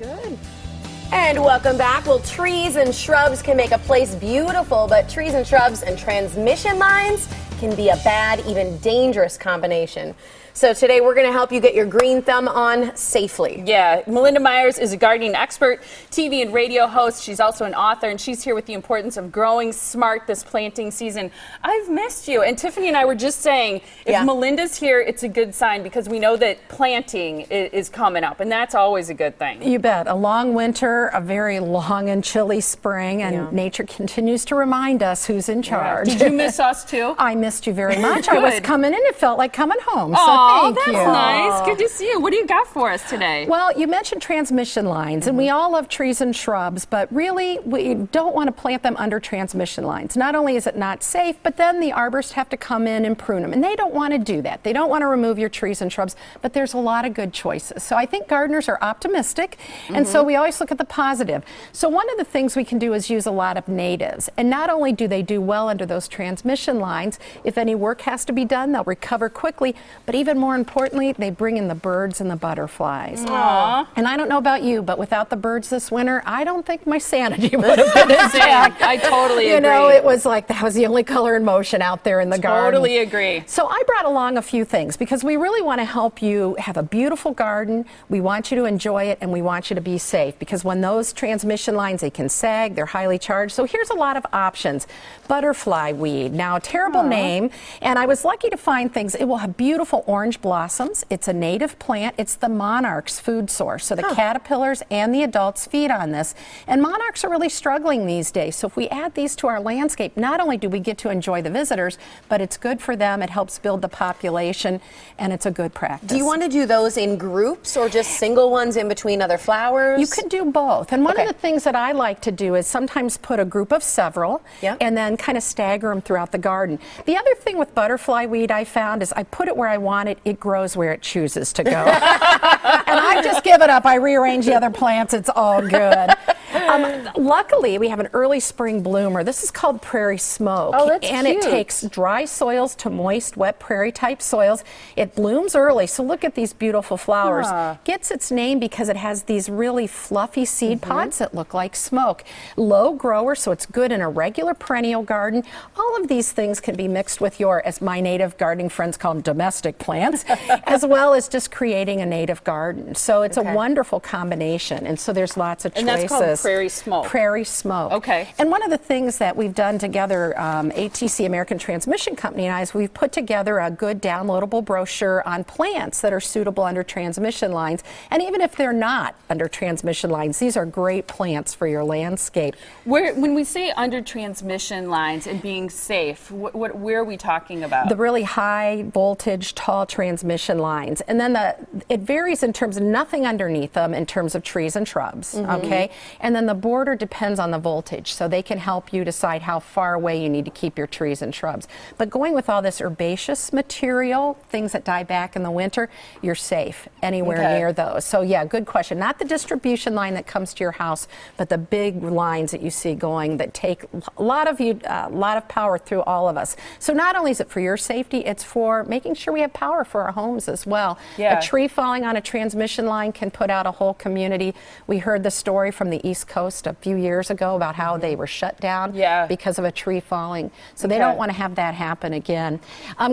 Good. And welcome back. Well, trees and shrubs can make a place beautiful, but trees and shrubs and transmission lines can be a bad, even dangerous combination. So today we're going to help you get your green thumb on safely. Yeah, Melinda Myers is a gardening expert, TV and radio host. She's also an author, and she's here with the importance of growing smart this planting season. I've missed you. And Tiffany and I were just saying, if Melinda's here, it's a good sign because we know that planting is coming up, and that's always a good thing. You bet. A long winter, a very long and chilly spring, and nature continues to remind us who's in charge. Did you miss us too? I missed you very much. I was coming in. It felt like coming home. Oh, Thank that's you. nice. Good to see you. What do you got for us today? Well, you mentioned transmission lines, and we all love trees and shrubs, but really we don't want to plant them under transmission lines. Not only is it not safe, but then the arborists have to come in and prune them, and they don't want to do that. They don't want to remove your trees and shrubs, but there's a lot of good choices. So I think gardeners are optimistic, and so we always look at the positive. So one of the things we can do is use a lot of natives, and not only do they do well under those transmission lines, if any work has to be done, they'll recover quickly, but even more importantly, they bring in the birds and the butterflies. Aww. And I don't know about you, but without the birds this winter, I don't think my sanity would have been intact. I totally agree. You know, it was like that was the only color in motion out there in the garden. Totally agree. So I brought along a few things because we really want to help you have a beautiful garden. We want you to enjoy it, and we want you to be safe because when those transmission lines, they can sag, they're highly charged. So here's a lot of options. Butterfly weed. Now, a terrible name, and I was lucky to find things. It will have beautiful orange blossoms. It's a native plant. It's the monarch's food source. So the caterpillars and the adults feed on this. And monarchs are really struggling these days. So if we add these to our landscape, not only do we get to enjoy the visitors, but it's good for them. It helps build the population, and it's a good practice. Do you want to do those in groups or just single ones in between other flowers? You could do both. And one of the things that I like to do is sometimes put a group of several and then kind of stagger them throughout the garden. The other thing with butterfly weed I found is I put it where I want it. It grows where it chooses to go. And I just give it up. I rearrange the other plants. It's all good. Luckily, we have an early spring bloomer. This is called prairie smoke. Oh, that's and cute. It takes dry soils to moist, wet prairie type soils. It blooms early. So look at these beautiful flowers. Gets its name because it has these really fluffy seed pods that look like smoke. Low grower, so it's good in a regular perennial garden. All of these things can be mixed with your, as my native gardening friends call them, domestic plants, as well as just creating a native garden. So it's a wonderful combination. And so there's lots of choices. And that's called prairie smoke. Prairie smoke. Okay. And one of the things that we've done together, ATC, American Transmission Company, and I, is we've put together a good downloadable brochure on plants that are suitable under transmission lines. And even if they're not under transmission lines, these are great plants for your landscape. When we say under transmission lines and being safe, where are we talking about? The really high voltage, tall transmission lines. And then it varies in terms of nothing underneath them in terms of trees and shrubs, okay? And then the border depends on the voltage, so they can help you decide how far away you need to keep your trees and shrubs. But going with all this herbaceous material, things that die back in the winter, you're safe anywhere near those. So yeah, good question. Not the distribution line that comes to your house, but the big lines that you see going that take a lot of power through all of us. So not only is it for your safety, it's for making sure we have power for our homes as well. A tree falling on a transmission line can put out a whole community. We heard the story from the East Coast a few years ago about how they were shut down because of a tree falling. So they don't want to have that happen again.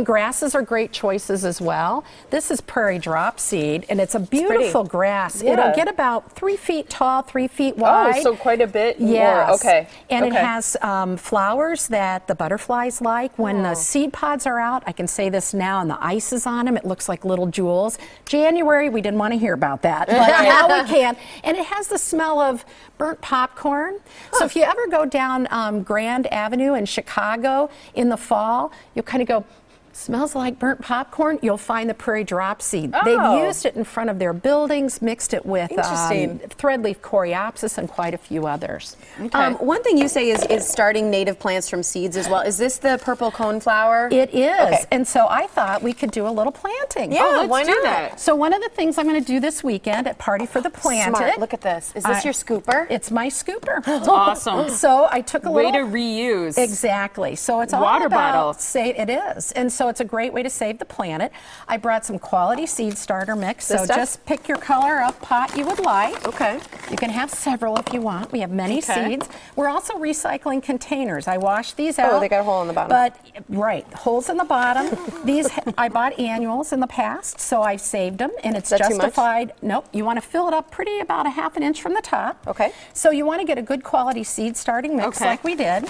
Grasses are great choices as well. This is prairie drop seed, and it's a beautiful grass. It'll get about 3 feet tall, 3 feet wide. Oh, so quite a bit more. Yes. Okay. And it has flowers that the butterflies like. When the seed pods are out, I can say this now, and the ice is on them, it looks like little jewels. January, we didn't want to hear about that, but now we can. And it has the smell of burnt popcorn. So if you ever go down Grand Avenue in Chicago in the fall, you'll kind of go, smells like burnt popcorn, you'll find the prairie drop seed. They've used it in front of their buildings, mixed it with threadleaf coreopsis and quite a few others. One thing you say is starting native plants from seeds as well. Is this the purple coneflower? It is. And so I thought we could do a little planting. Yeah, why not? Do that. So one of the things I'm going to do this weekend at Party for the Planted. Smart. Look at this. Is this your scooper? It's my scooper. It's awesome. So I took a way little to reuse. Exactly. So it's all water about bottle. Say it is. And so So it's a great way to save the planet. I brought some quality seed starter mix. So just pick your color of pot you would like. Okay. You can have several if you want. We have many seeds. We're also recycling containers. I washed these out. Oh, they got a hole in the bottom. But right, holes in the bottom. These I bought annuals in the past, so I saved them, and it's justified. Nope, you want to fill it up pretty about a ½ inch from the top. Okay. So you want to get a good quality seed starting mix like we did.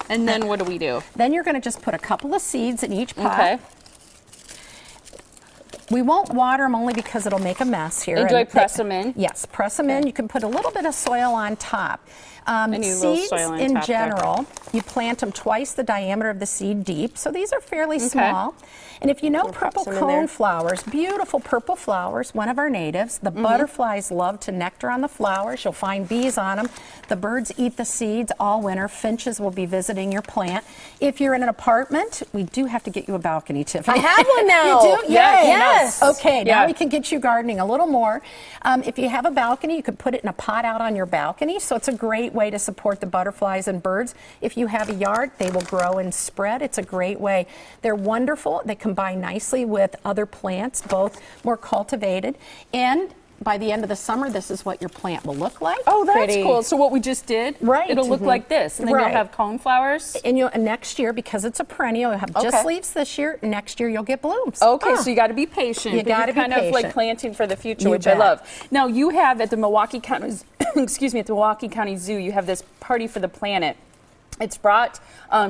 And then what do we do? Then you're going to just put a couple of seeds in each pot. Okay. We won't water them only because it'll make a mess here. And do I press them in? Yes, press them in. You can put a little bit of soil on top. Seeds in general, you plant them twice the diameter of the seed deep, so these are fairly small. And if you know purple cone flowers, beautiful purple flowers, one of our natives, the butterflies love to nectar on the flowers. You'll find bees on them. The birds eat the seeds all winter. Finches will be visiting your plant. If you're in an apartment, we do have to get you a balcony, Tiffany. I have one now. You do? Yes. Okay, now we can get you gardening a little more. If you have a balcony, you could put it in a pot out on your balcony, so it's a great way to support the butterflies and birds. If you have a yard, they will grow and spread. It's a great way. They're wonderful. They combine nicely with other plants, both more cultivated, and by the end of the summer, this is what your plant will look like. Oh, that's cool. So what we just did, it'll look like this, and then you'll have cone flowers. And next year, because it's a perennial, you'll have just leaves this year. Next year, you'll get blooms. Okay, so you got to be patient. You got to be kind of like planting for the future, which I love. Now you have at the Milwaukee County, excuse me, at the Milwaukee County Zoo, you have this Party for the Planet. It's brought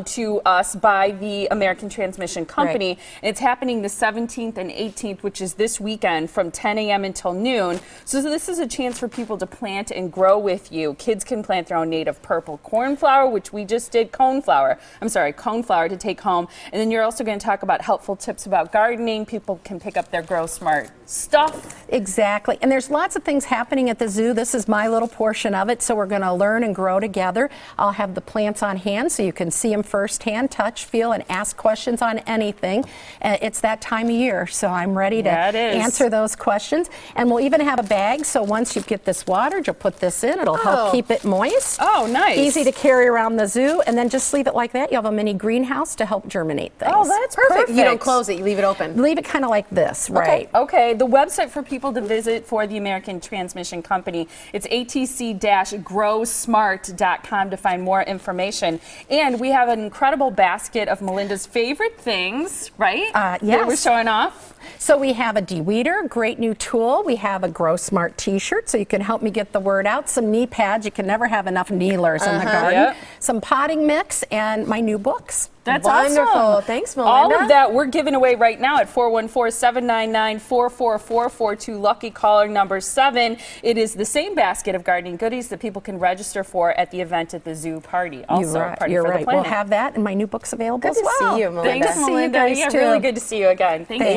to us by the American Transmission Company, and it's happening the 17th and 18th, which is this weekend from 10 a.m. until noon. So this is a chance for people to plant and grow with you. Kids can plant their own native purple cornflower, which we just did coneflower to take home. And then you're also going to talk about helpful tips about gardening. People can pick up their Grow Smart stuff. Exactly. And there's lots of things happening at the zoo. This is my little portion of it, so we're going to learn and grow together. I'll have the plants on hand so you can see them firsthand, touch, feel, and ask questions on anything. It's that time of year, so I'm ready to answer those questions. And we'll even have a bag, so once you get this watered, you'll put this in. It'll help keep it moist. Oh, nice. Easy to carry around the zoo, and then just leave it like that. You have a mini greenhouse to help germinate things. Oh, that's perfect. You don't close it, you leave it open. Leave it kind of like this, right? Okay, the website for people to visit for the American Transmission Company, it's atc-growsmart.com to find more information. And we have an incredible basket of Melinda's favorite things, right? Yes. That we're showing off. So we have a de-weeder, great new tool. We have a Grow Smart t-shirt, so you can help me get the word out. Some knee pads. You can never have enough kneelers in the garden. Some potting mix, and my new books. That's wonderful. Awesome. Thanks, Melinda. All of that we're giving away right now at 414-799-4444 lucky caller number 7. It is the same basket of gardening goodies that people can register for at the event at the zoo party. Also, You're right. We'll have that, and my new books available as well. Good to see you, Melinda. Thanks, Melinda. See you guys too. Really good to see you again. Thank you.